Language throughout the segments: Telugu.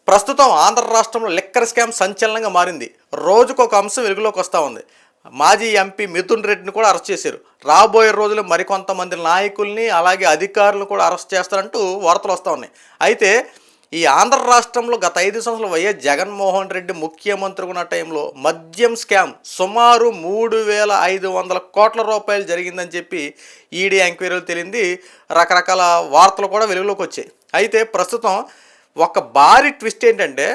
ప్రస్తుతం ఆంధ్ర రాష్ట్రంలో లిక్కర్ స్కామ్ సంచలనంగా మారింది. రోజుకొక అంశం వెలుగులోకి వస్తూ ఉంది. మాజీ ఎంపీ మిథున్ రెడ్డిని కూడా అరెస్ట్ చేశారు. రాబోయే రోజుల్లో మరికొంతమంది నాయకుల్ని అలాగే అధికారులను కూడా అరెస్ట్ చేస్తారంటూ వార్తలు వస్తూ ఉన్నాయి. అయితే ఈ ఆంధ్ర రాష్ట్రంలో గత 5 సంవత్సరాలు వైఎస్ జగన్మోహన్ రెడ్డి ముఖ్యమంత్రిగా ఉన్న టైంలో మద్యం స్కామ్ సుమారు 3,500 కోట్ల రూపాయలు జరిగిందని చెప్పి ఈడీ ఎంక్వైరీలు తేలింది. రకరకాల వార్తలు కూడా వెలుగులోకి వచ్చాయి. అయితే ప్రస్తుతం ఒక భారీ ట్విస్ట్ ఏంటంటే,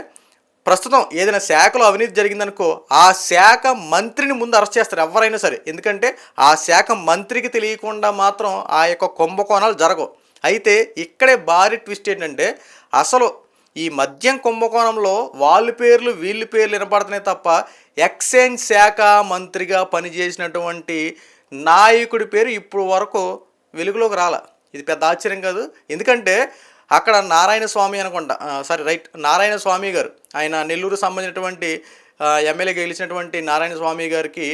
ప్రస్తుతం ఏదైనా శాఖలో అవినీతి జరిగిందనుకో ఆ శాఖ మంత్రిని ముందు అరెస్ట్ చేస్తారు ఎవరైనా సరే. ఎందుకంటే ఆ శాఖ మంత్రికి తెలియకుండా మాత్రం ఆ యొక్క కుంభకోణాలు జరగవు. అయితే ఇక్కడే భారీ ట్విస్ట్ ఏంటంటే, అసలు ఈ మద్యం కుంభకోణంలో వాళ్ళ పేర్లు వీళ్ళ పేర్లు వినపడుతున్నాయి తప్ప ఎక్సైజ్ శాఖ మంత్రిగా పనిచేసినటువంటి నాయకుడి పేరు ఇప్పుడు వరకు వెలుగులోకి రాల. ఇది పెద్ద ఆశ్చర్యం కాదు. ఎందుకంటే అక్కడ నారాయణ స్వామి అనుకుంటా, నారాయణ స్వామి గారు, ఆయన నెల్లూరు సంబంధించినటువంటి ఎమ్మెల్యే గెలిచినటువంటి నారాయణ స్వామి గారికి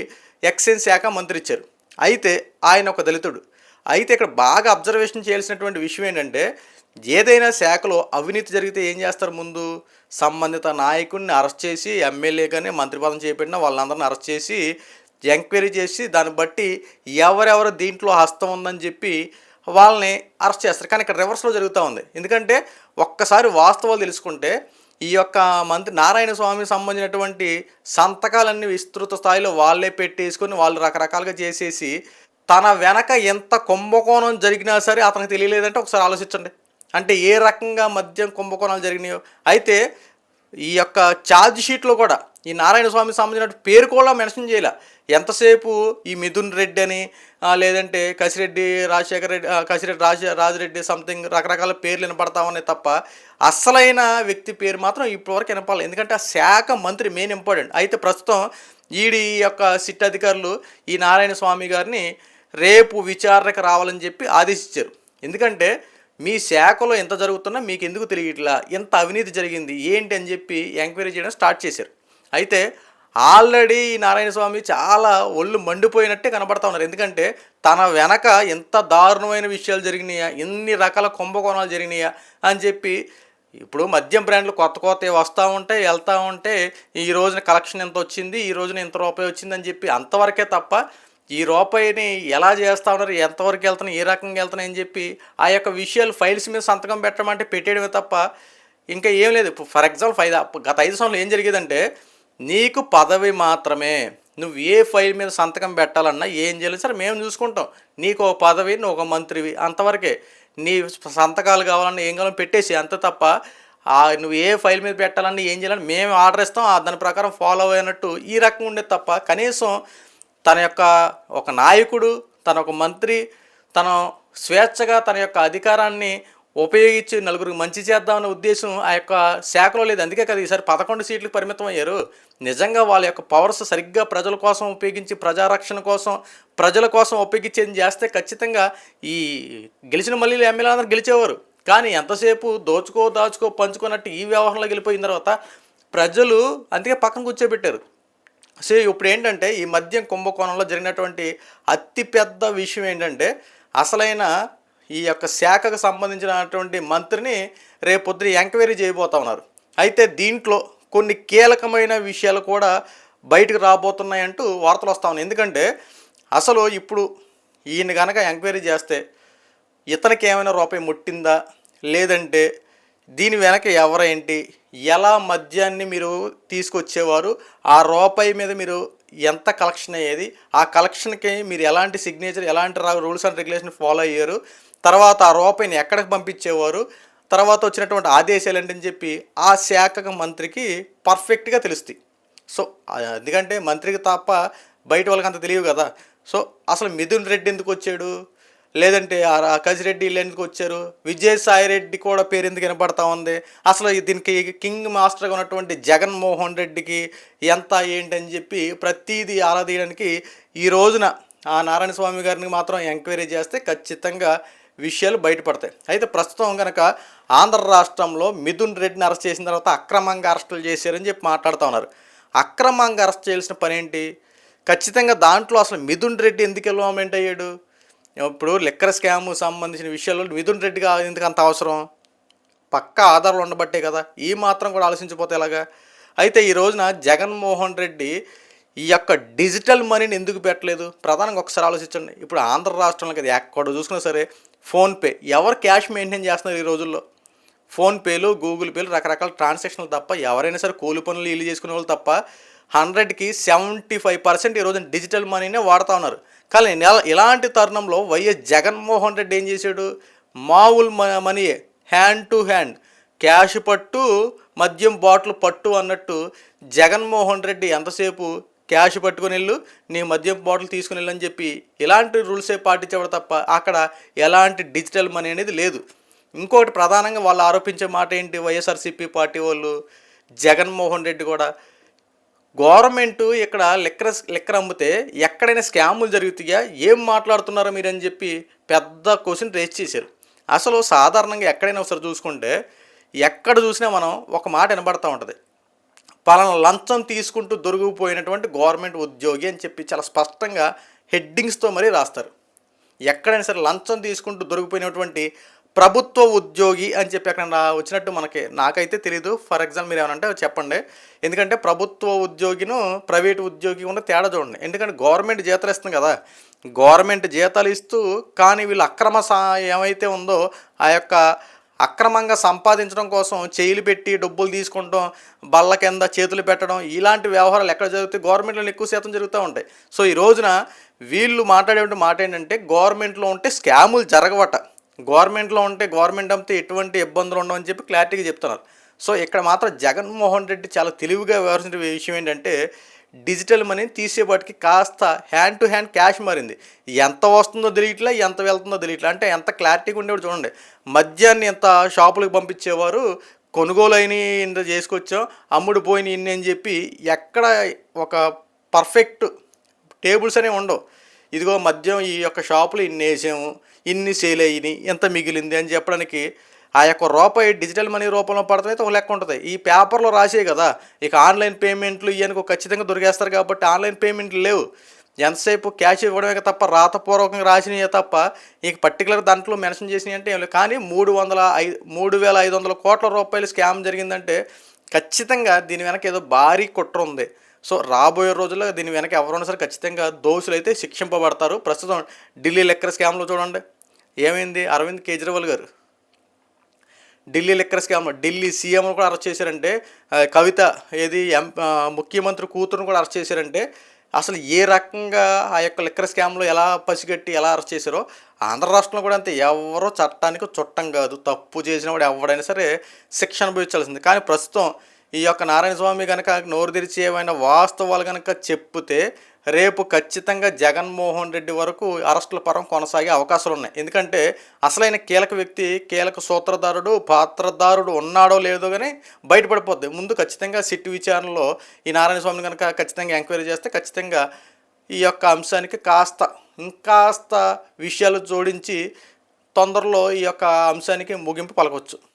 ఎక్సైజ్ శాఖ మంత్రి ఇచ్చారు. అయితే ఆయన ఒక దళితుడు. అయితే ఇక్కడ బాగా అబ్జర్వేషన్ చేయాల్సినటువంటి విషయం ఏంటంటే, ఏదైనా శాఖలో అవినీతి జరిగితే ఏం చేస్తారు, ముందు సంబంధిత నాయకుడిని అరెస్ట్ చేసి ఎమ్మెల్యే కానీ మంత్రి పదం చేపట్టిన వాళ్ళందరిని అరెస్ట్ చేసి ఎంక్వైరీ చేసి దాన్ని బట్టి ఎవరెవరు దీంట్లో హస్తం ఉందని చెప్పి వాళ్ళని అరెస్ట్ చేస్తారు. కానీ ఇక్కడ రివర్స్లో జరుగుతూ ఉంది. ఎందుకంటే ఒక్కసారి వాస్తవాలు తెలుసుకుంటే ఈ యొక్క మంత్రి నారాయణ స్వామికి సంబంధించినటువంటి సంతకాలన్నీ విస్తృత స్థాయిలో వాళ్ళే పెట్టేసుకొని వాళ్ళు రకరకాలుగా చేసేసి తన వెనక ఎంత కుంభకోణం జరిగినా సరే అతనికి తెలియలేదంటే ఒకసారి ఆలోచించండి. అంటే ఏ రకంగా మద్యం కుంభకోణాలు జరిగినాయో. అయితే ఈ యొక్క ఛార్జ్ షీట్లో కూడా ఈ నారాయణ స్వామికి సంబంధించిన పేరు కూడా మెన్షన్ చేయాల. ఎంతసేపు ఈ మిథున్ రెడ్డి అని లేదంటే కసిరెడ్డి రాజశేఖర రెడ్డి, కసిరెడ్డి రాజిరెడ్డి సంథింగ్ రకరకాల పేర్లు వినపడతా ఉన్నాయి తప్ప అసలైన వ్యక్తి పేరు మాత్రం ఇప్పటివరకు వినపాలి. ఎందుకంటే ఆ శాఖ మంత్రి మెయిన్ ఇంపార్టెంట్. అయితే ప్రస్తుతం ఈడీ యొక్క సిట్ అధికారులు ఈ నారాయణ స్వామి గారిని రేపు విచారణకు రావాలని చెప్పి ఆదేశించారు. ఎందుకంటే మీ శాఖలో ఎంత జరుగుతున్నా మీకు ఎందుకు తెలియట్లా, ఎంత అవినీతి జరిగింది ఏంటి అని చెప్పి ఎంక్వైరీ చేయడం స్టార్ట్ చేశారు. అయితే ఆల్రెడీ నారాయణ స్వామి చాలా ఒళ్ళు మండిపోయినట్టే కనబడతా ఉన్నారు. ఎందుకంటే తన వెనక ఎంత దారుణమైన విషయాలు జరిగినాయా, ఎన్ని రకాల కుంభకోణాలు జరిగినాయా అని చెప్పి ఇప్పుడు మద్యం బ్రాండ్లు కొత్త వస్తూ ఉంటాయి, వెళ్తూ ఉంటే ఈ రోజున కలెక్షన్ ఎంత వచ్చింది, ఈ రోజున ఎంత రూపాయి వచ్చిందని చెప్పి అంతవరకే తప్ప ఈ రూపాయిని ఎలా చేస్తూ ఉన్నారు, ఎంతవరకు వెళ్తున్నాయి, ఏ రకంగా వెళ్తున్నాయి అని చెప్పి ఆ యొక్క విషయాలు ఫైల్స్ మీద సంతకం పెట్టమంటే పెట్టేయడమే తప్ప ఇంకా ఏం లేదు. ఫర్ ఎగ్జాంపుల్ గత 5 సంవత్సరాలు ఏం జరిగేదంటే, నీకు పదవి మాత్రమే, నువ్వు ఏ ఫైల్ మీద సంతకం పెట్టాలన్నా ఏం చేయాలి సరే మేము చూసుకుంటాం, నీకు ఒక పదవి, నువ్వు ఒక మంత్రివి, అంతవరకే. నీ సంతకాలు కావాలన్నా ఏం కావాలని పెట్టేసి అంత తప్ప నువ్వు ఏ ఫైల్ మీద పెట్టాలన్నా ఏం చేయాలని మేము ఆర్డర్ ఇస్తాం, దాని ప్రకారం ఫాలో అయినట్టు ఈ రకంగా ఉండేది తప్ప కనీసం తన యొక్క ఒక నాయకుడు, తన ఒక మంత్రి తను స్వేచ్ఛగా తన యొక్క అధికారాన్ని ఉపయోగించి నలుగురికి మంచి చేద్దామనే ఉద్దేశం ఆ యొక్క శాఖలో లేదు. అందుకే కదా ఈసారి 11 సీట్లకు పరిమితం అయ్యారు. నిజంగా వాళ్ళ యొక్క పవర్స్ సరిగ్గా ప్రజల కోసం ఉపయోగించి, ప్రజారక్షణ కోసం, ప్రజల కోసం ఉపయోగించేది చేస్తే ఖచ్చితంగా ఈ గెలిచిన మళ్ళీ ఎమ్మెల్యే అందరూ గెలిచేవారు. కానీ ఎంతసేపు దాచుకో పంచుకున్నట్టు ఈ వ్యవహారంలో గెలిపోయిన తర్వాత ప్రజలు అందుకే పక్కన కూర్చోబెట్టారు. సో ఇప్పుడు ఏంటంటే ఈ మద్యం కుంభకోణంలో జరిగినటువంటి అతిపెద్ద విషయం ఏంటంటే, అసలైన ఈ యొక్క శాఖకు సంబంధించినటువంటి మంత్రిని రేపొద్దున ఎంక్వైరీ చేయబోతా ఉన్నారు. అయితే దీంట్లో కొన్ని కీలకమైన విషయాలు కూడా బయటకు రాబోతున్నాయంటూ వార్తలు వస్తూ ఉన్నాయి. ఎందుకంటే అసలు ఇప్పుడు ఈయన కనుక ఎంక్వైరీ చేస్తే ఇతనికి ఏమైనా రూపాయి ముట్టిందా, లేదంటే దీని వెనక ఎవరేంటి, ఎలా మద్యాన్ని మీరు తీసుకొచ్చేవారు, ఆ రూపాయి మీద మీరు ఎంత కలెక్షన్ అయ్యేది, ఆ కలెక్షన్కి మీరు ఎలాంటి సిగ్నేచర్, ఎలాంటి రూల్స్ అండ్ రెగ్యులేషన్ ఫాలో అయ్యారు, తర్వాత ఆ రూపాయిని ఎక్కడికి పంపించేవారు, తర్వాత వచ్చినటువంటి ఆదేశాలు ఏంటని చెప్పి ఆ శాఖ మంత్రికి పర్ఫెక్ట్గా తెలుస్తాయి. సో ఎందుకంటే మంత్రికి తప్ప బయట వాళ్ళకి అంత తెలియదు కదా. సో అసలు మిథున్ రెడ్డి ఎందుకు వచ్చాడు, లేదంటే కసిరెడ్డి వీళ్ళు ఎందుకు వచ్చారు, విజయసాయిరెడ్డి కూడా పేరు ఎందుకు వినపడతా ఉంది, అసలు దీనికి కింగ్ మాస్టర్గా ఉన్నటువంటి జగన్మోహన్ రెడ్డికి ఎంత ఏంటని చెప్పి ప్రతీది ఆరాధీయడానికి ఈ రోజున ఆ నారాయణ స్వామి గారిని మాత్రం ఎంక్వైరీ చేస్తే ఖచ్చితంగా విషయాలు బయటపడతాయి. అయితే ప్రస్తుతం కనుక ఆంధ్ర రాష్ట్రంలో మిథున్ రెడ్డిని అరెస్ట్ చేసిన తర్వాత అక్రమంగా అరెస్టులు చేశారని చెప్పి మాట్లాడుతూ ఉన్నారు. అక్రమంగా అరెస్ట్ చేయాల్సిన పని ఏంటి, ఖచ్చితంగా దాంట్లో అసలు మిథున్ రెడ్డి ఎందుకు ఇన్వాల్వ్మెంట్ అయ్యాడు, ఇప్పుడు లిక్కర్ స్కామ్ సంబంధించిన విషయాల్లో మిథున్ రెడ్డిగా ఎందుకు అంత అవసరం, పక్కా ఆధారాలు ఉండబట్టే కదా. ఈ మాత్రం కూడా ఆలోచించిపోతే ఎలాగా? అయితే ఈ రోజున జగన్మోహన్ రెడ్డి ఈ యొక్క డిజిటల్ మనీని ఎందుకు పెట్టలేదు? ప్రధానంగా ఒకసారి ఆలోచించండి. ఇప్పుడు ఆంధ్ర రాష్ట్రంలో కదా ఎక్కడ చూసుకున్నా సరే ఫోన్పే, ఎవరు క్యాష్ మెయింటైన్ చేస్తున్నారు ఈ రోజుల్లో? ఫోన్పేలు, గూగుల్ పేలు, రకరకాల ట్రాన్సాక్షన్లు తప్ప ఎవరైనా సరే కూలి పనులు ఇల్లు చేసుకునే వాళ్ళు తప్ప 100కి 75% ఈరోజు డిజిటల్ మనీనే వాడుతూ ఉన్నారు. కానీ ఇలాంటి తరుణంలో వైఎస్ జగన్మోహన్ రెడ్డి ఏం చేశాడు? మామూలు మనీయే, హ్యాండ్ టు హ్యాండ్, క్యాష్ పట్టు మద్యం బాటిల్ పట్టు అన్నట్టు జగన్మోహన్ రెడ్డి ఎంతసేపు క్యాష్ పట్టుకుని వెళ్ళు, నీ మద్యం బాటిల్ తీసుకుని వెళ్ళు అని చెప్పి ఇలాంటి రూల్సే పాటించేవాడు తప్ప అక్కడ ఎలాంటి డిజిటల్ మనీ అనేది లేదు. ఇంకొకటి ప్రధానంగా వాళ్ళు ఆరోపించే మాట ఏంటి? వైఎస్ఆర్సీపీ పార్టీ వాళ్ళు, జగన్మోహన్ రెడ్డి కూడా గవర్నమెంట్ ఇక్కడ లెక్కర్ అమ్మితే ఎక్కడైనా స్కాములు జరుగుతాయా, ఏం మాట్లాడుతున్నారో మీరు అని చెప్పి పెద్ద క్వశ్చన్ రేస్ చేశారు. అసలు సాధారణంగా ఎక్కడైనా ఒకసారి చూసుకుంటే ఎక్కడ చూసినా మనం ఒక మాట వినబడతా ఉంటుంది, పలానా లంచం తీసుకుంటూ దొరికిపోయినటువంటి గవర్నమెంట్ ఉద్యోగి అని చెప్పి చాలా స్పష్టంగా హెడ్డింగ్స్తో మరీ రాస్తారు. ఎక్కడైనా సరే లంచం తీసుకుంటూ దొరికిపోయినటువంటి ప్రభుత్వ ఉద్యోగి అని చెప్పి అక్కడ వచ్చినట్టు నాకైతే తెలియదు. ఫర్ ఎగ్జాంపుల్ మీరు ఏమనంటే చెప్పండి. ఎందుకంటే ప్రభుత్వ ఉద్యోగిను ప్రైవేటు ఉద్యోగి ఉన్న తేడా చూడండి. ఎందుకంటే గవర్నమెంట్ జీతాలు ఇస్తుంది కదా, గవర్నమెంట్ జీతాలు ఇస్తూ కానీ వీళ్ళు ఏమైతే ఉందో ఆ యొక్క అక్రమంగా సంపాదించడం కోసం చేయిలు పెట్టి డబ్బులు తీసుకుంటాం, బల్ల కింద చేతులు పెట్టడం, ఇలాంటి వ్యవహారాలు ఎక్కడ జరుగుతాయి? గవర్నమెంట్లో ఎక్కువ శాతం జరుగుతూ ఉంటాయి. సో ఈ రోజున వీళ్ళు మాట్లాడే మాట ఏంటంటే గవర్నమెంట్లో ఉంటే స్కాములు జరగవట, గవర్నమెంట్లో ఉంటే గవర్నమెంట్ అమ్మితే ఎటువంటి ఇబ్బందులు ఉండవని చెప్పి క్లారిటీగా చెప్తున్నారు. సో ఇక్కడ మాత్రం జగన్మోహన్ రెడ్డి చాలా తెలివిగా వ్యవహరించిన విషయం ఏంటంటే డిజిటల్ మనీని తీసేపాటికి కాస్త హ్యాండ్ టు హ్యాండ్ క్యాష్ మారింది. ఎంత వస్తుందో తెలియట్లే, ఎంత వెళ్తుందో తెలియట్లే. అంటే ఎంత క్లారిటీగా ఉండేవాడు చూడండి. మద్యాన్ని ఎంత షాపులకు పంపించేవారు, కొనుగోలు అయినవి ఇంత చేసుకొచ్చాం, అమ్ముడు పోయిన ఇన్ని అని చెప్పి ఎక్కడ ఒక పర్ఫెక్ట్ టేబుల్స్ అనేవి ఉండవు. ఇదిగో మద్యం ఈ యొక్క షాపులు ఇన్ని వేసాము, ఇన్ని సేల్ అయ్యి ఎంత మిగిలింది అని చెప్పడానికి ఆ యొక్క రూపాయి డిజిటల్ మనీ రూపంలో పడతామైతే ఒక లెక్క ఉంటుంది. ఈ పేపర్లో రాసే కదా, ఇక ఆన్లైన్ పేమెంట్లు ఇవన్నీ ఖచ్చితంగా దొరికేస్తారు కాబట్టి ఆన్లైన్ పేమెంట్లు లేవు. ఎంతసేపు క్యాష్ ఇవ్వడమే తప్ప రాతపూర్వకంగా రాసినవే తప్ప ఇక పర్టికులర్ దాంట్లో మెన్షన్ చేసినవి అంటే ఏం లేవు. కానీ 3,500 కోట్ల రూపాయలు స్కామ్ జరిగిందంటే ఖచ్చితంగా దీని వెనక ఏదో భారీ కుట్ర ఉంది. సో రాబోయే రోజుల్లో దీని వెనక ఎవరైనా సరే ఖచ్చితంగా దోషులు అయితే శిక్షింపబడతారు. ప్రస్తుతం ఢిల్లీ లెక్కర్ స్కామ్లో చూడండి ఏమైంది. అరవింద్ కేజ్రీవాల్ గారు ఢిల్లీ లెక్కర్ స్కామ్లో ఢిల్లీ సీఎంను కూడా అరెస్ట్ చేశారంటే, కవిత ముఖ్యమంత్రి కూతురును కూడా అరెస్ట్ చేశారంటే అసలు ఏ రకంగా ఆ యొక్క లెక్కర్ స్కామ్లో ఎలా పసిగట్టి ఎలా అరెస్ట్ చేశారో ఆంధ్ర రాష్ట్రంలో కూడా అంతే. ఎవరో చట్టానికి చుట్టం కాదు, తప్పు చేసిన వాడు ఎవడైనా సరే శిక్ష అనుభవించాల్సింది. కానీ ప్రస్తుతం ఈ యొక్క నారాయణ స్వామి కనుక నోరు తెరిచి ఏమైనా వాస్తవాలు కనుక చెప్తే రేపు ఖచ్చితంగా జగన్మోహన్ రెడ్డి వరకు అరెస్టుల పరం కొనసాగే అవకాశాలు ఉన్నాయి. ఎందుకంటే అసలైన కీలక వ్యక్తి, కీలక సూత్రధారుడు, పాత్రధారుడు ఉన్నాడో లేదో కానీ బయటపడిపోద్ది. ముందు ఖచ్చితంగా సిట్ విచారణలో ఈ నారాయణ స్వామిని కనుక ఖచ్చితంగా ఎంక్వైరీ చేస్తే ఖచ్చితంగా ఈ యొక్క అంశానికి ఇంకాస్త విషయాలు జోడించి తొందరలో ఈ యొక్క అంశానికి ముగింపు పలకొచ్చు.